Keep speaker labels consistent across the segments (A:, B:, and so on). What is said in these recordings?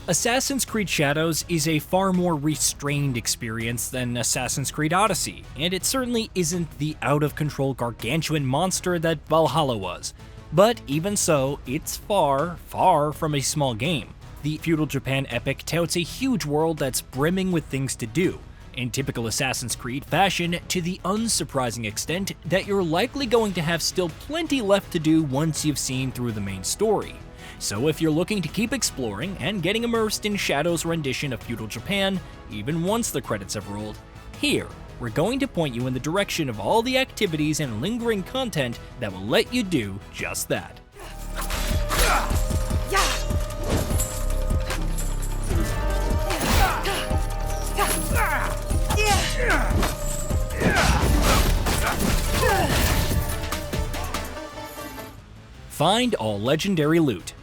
A: Assassin's Creed Shadows is a far more restrained experience than Assassin's Creed Odyssey, and it certainly isn't the out-of-control gargantuan monster that Valhalla was. But even so, it's far, far from a small game. The feudal Japan epic touts a huge world that's brimming with things to do, in typical Assassin's Creed fashion, to the unsurprising extent that you're likely going to have still plenty left to do once you've seen through the main story. So if you're looking to keep exploring and getting immersed in Shadow's rendition of feudal Japan, even once the credits have rolled, here, we're going to point you in the direction of all the activities and lingering content that will let you do just that. Find all legendary loot.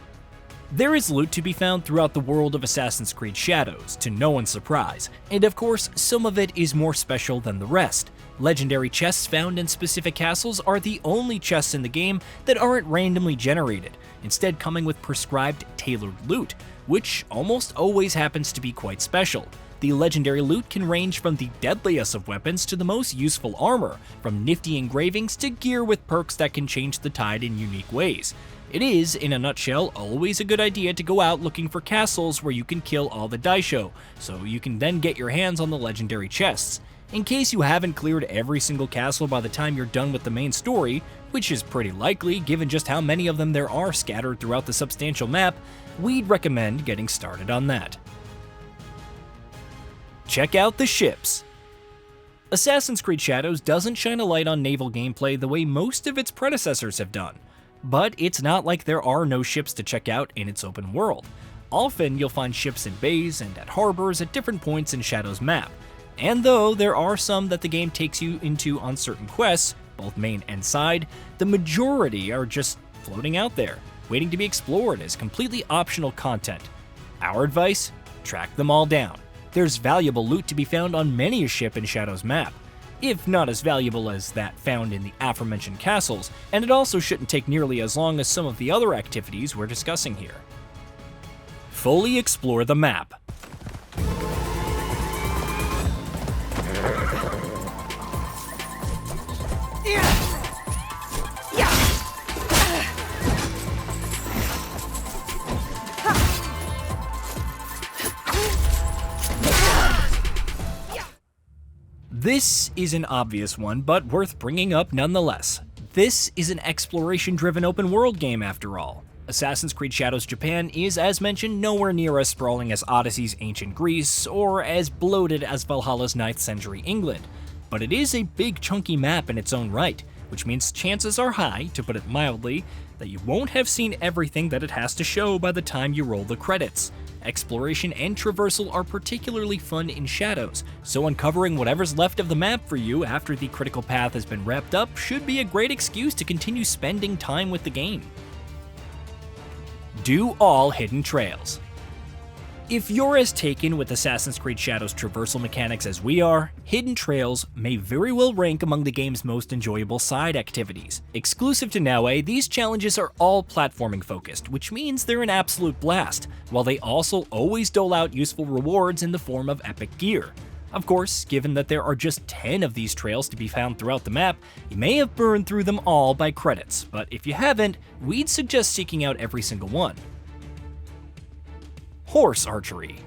A: There is loot to be found throughout the world of Assassin's Creed Shadows, to no one's surprise, and of course, some of it is more special than the rest. Legendary chests found in specific castles are the only chests in the game that aren't randomly generated, instead coming with prescribed tailored loot, which almost always happens to be quite special. The legendary loot can range from the deadliest of weapons to the most useful armor, from nifty engravings to gear with perks that can change the tide in unique ways. It is, in a nutshell, always a good idea to go out looking for castles where you can kill all the daisho, so you can then get your hands on the legendary chests. In case you haven't cleared every single castle by the time you're done with the main story, which is pretty likely given just how many of them there are scattered throughout the substantial map, we'd recommend getting started on that. Check out the ships. Assassin's Creed Shadows doesn't shine a light on naval gameplay the way most of its predecessors have done, but it's not like there are no ships to check out in its open world. Often you'll find ships in bays and at harbors at different points in Shadow's map, and though there are some that the game takes you into on certain quests, both main and side, the majority are just floating out there, waiting to be explored as completely optional content. Our advice? Track them all down. There's valuable loot to be found on many a ship in Shadow's map, if not as valuable as that found in the aforementioned castles, and it also shouldn't take nearly as long as some of the other activities we're discussing here. Fully explore the map. This is an obvious one, but worth bringing up nonetheless. This is an exploration-driven open-world game after all. Assassin's Creed Shadows Japan is, as mentioned, nowhere near as sprawling as Odyssey's ancient Greece, or as bloated as Valhalla's 9th century England, but it is a big chunky map in its own right, which means chances are high, to put it mildly, that you won't have seen everything that it has to show by the time you roll the credits. Exploration and traversal are particularly fun in Shadows, so uncovering whatever's left of the map for you after the critical path has been wrapped up should be a great excuse to continue spending time with the game. Do all hidden trails. If you're as taken with Assassin's Creed Shadows traversal mechanics as we are, hidden trails may very well rank among the game's most enjoyable side activities. Exclusive to Now, these challenges are all platforming focused, which means they're an absolute blast, while they also always dole out useful rewards in the form of epic gear. Of course, given that there are just 10 of these trails to be found throughout the map, you may have burned through them all by credits, but if you haven't, we'd suggest seeking out every single one. Horse archery.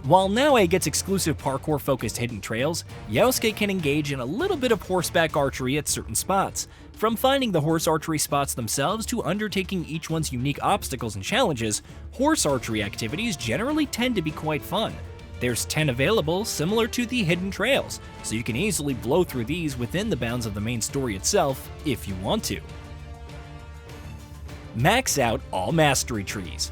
A: While Now gets exclusive parkour-focused hidden trails, Yosuke can engage in a little bit of horseback archery at certain spots. From finding the horse archery spots themselves to undertaking each one's unique obstacles and challenges, horse archery activities generally tend to be quite fun. There's 10 available, similar to the hidden trails, so you can easily blow through these within the bounds of the main story itself, if you want to. Max out all mastery trees.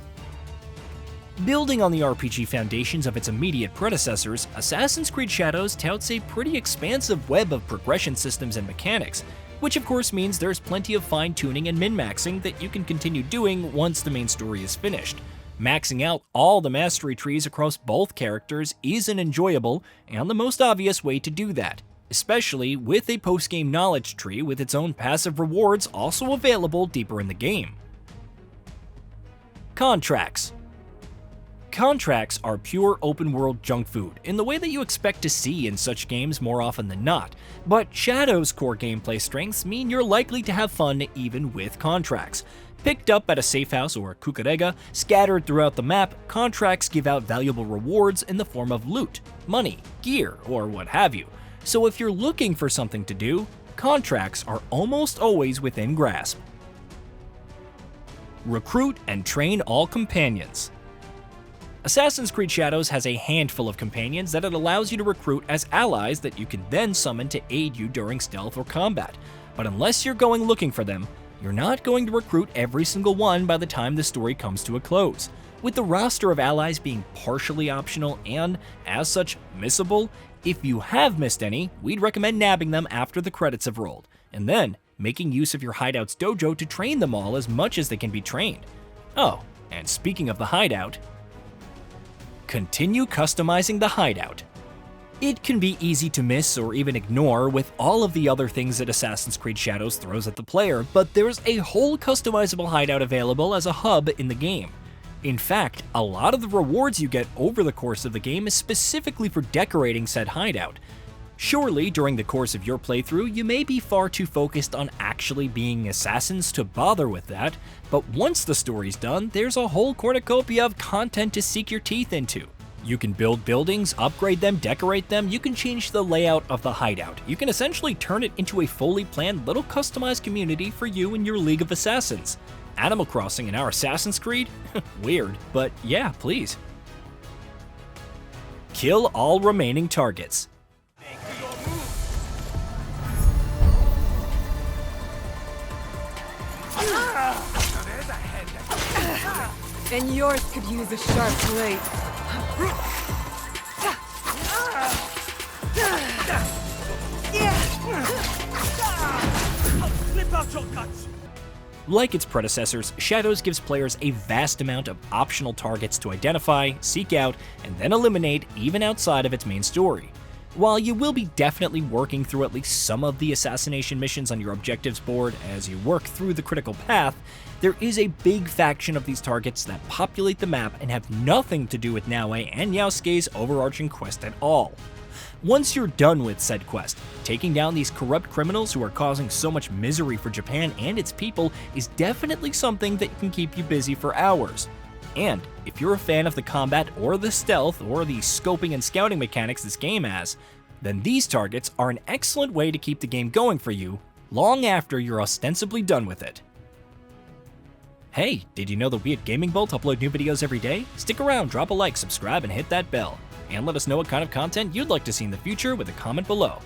A: Building on the RPG foundations of its immediate predecessors, Assassin's Creed Shadows touts a pretty expansive web of progression systems and mechanics, which of course means there's plenty of fine-tuning and min-maxing that you can continue doing once the main story is finished. Maxing out all the mastery trees across both characters is an enjoyable and the most obvious way to do that, especially with a post-game knowledge tree with its own passive rewards also available deeper in the game. Contracts. Contracts are pure open-world junk food in the way that you expect to see in such games more often than not, but Shadow's core gameplay strengths mean you're likely to have fun even with contracts. Picked up at a safe house or kukurega, scattered throughout the map, contracts give out valuable rewards in the form of loot, money, gear, or what have you. So if you're looking for something to do, contracts are almost always within grasp. Recruit and train all companions. Assassin's Creed Shadows has a handful of companions that it allows you to recruit as allies that you can then summon to aid you during stealth or combat. But unless you're going looking for them, you're not going to recruit every single one by the time the story comes to a close. With the roster of allies being partially optional and, as such, missable, if you have missed any, we'd recommend nabbing them after the credits have rolled, and then making use of your hideout's dojo to train them all as much as they can be trained. Oh, and speaking of the hideout, continue customizing the hideout. It can be easy to miss or even ignore with all of the other things that Assassin's Creed Shadows throws at the player, but there's a whole customizable hideout available as a hub in the game. In fact, a lot of the rewards you get over the course of the game is specifically for decorating said hideout. Surely, during the course of your playthrough, you may be far too focused on actually being assassins to bother with that, but once the story's done, there's a whole cornucopia of content to sink your teeth into. You can build buildings, upgrade them, decorate them, you can change the layout of the hideout. You can essentially turn it into a fully planned little customized community for you and your League of Assassins. Animal Crossing in our Assassin's Creed? Weird, but yeah, please. Kill all remaining targets.
B: And yours could use a sharp blade.
C: Flip out your guts!
A: Like its predecessors, Shadows gives players a vast amount of optional targets to identify, seek out, and then eliminate even outside of its main story. While you will be definitely working through at least some of the assassination missions on your objectives board as you work through the critical path, there is a big faction of these targets that populate the map and have nothing to do with Naue and Yasuke's overarching quest at all. Once you're done with said quest, taking down these corrupt criminals who are causing so much misery for Japan and its people is definitely something that can keep you busy for hours. And if you're a fan of the combat or the stealth or the scoping and scouting mechanics this game has, then these targets are an excellent way to keep the game going for you long after you're ostensibly done with it. Hey, did you know that we at GamingBolt upload new videos every day? Stick around, drop a like, subscribe, and hit that bell. And let us know what kind of content you'd like to see in the future with a comment below.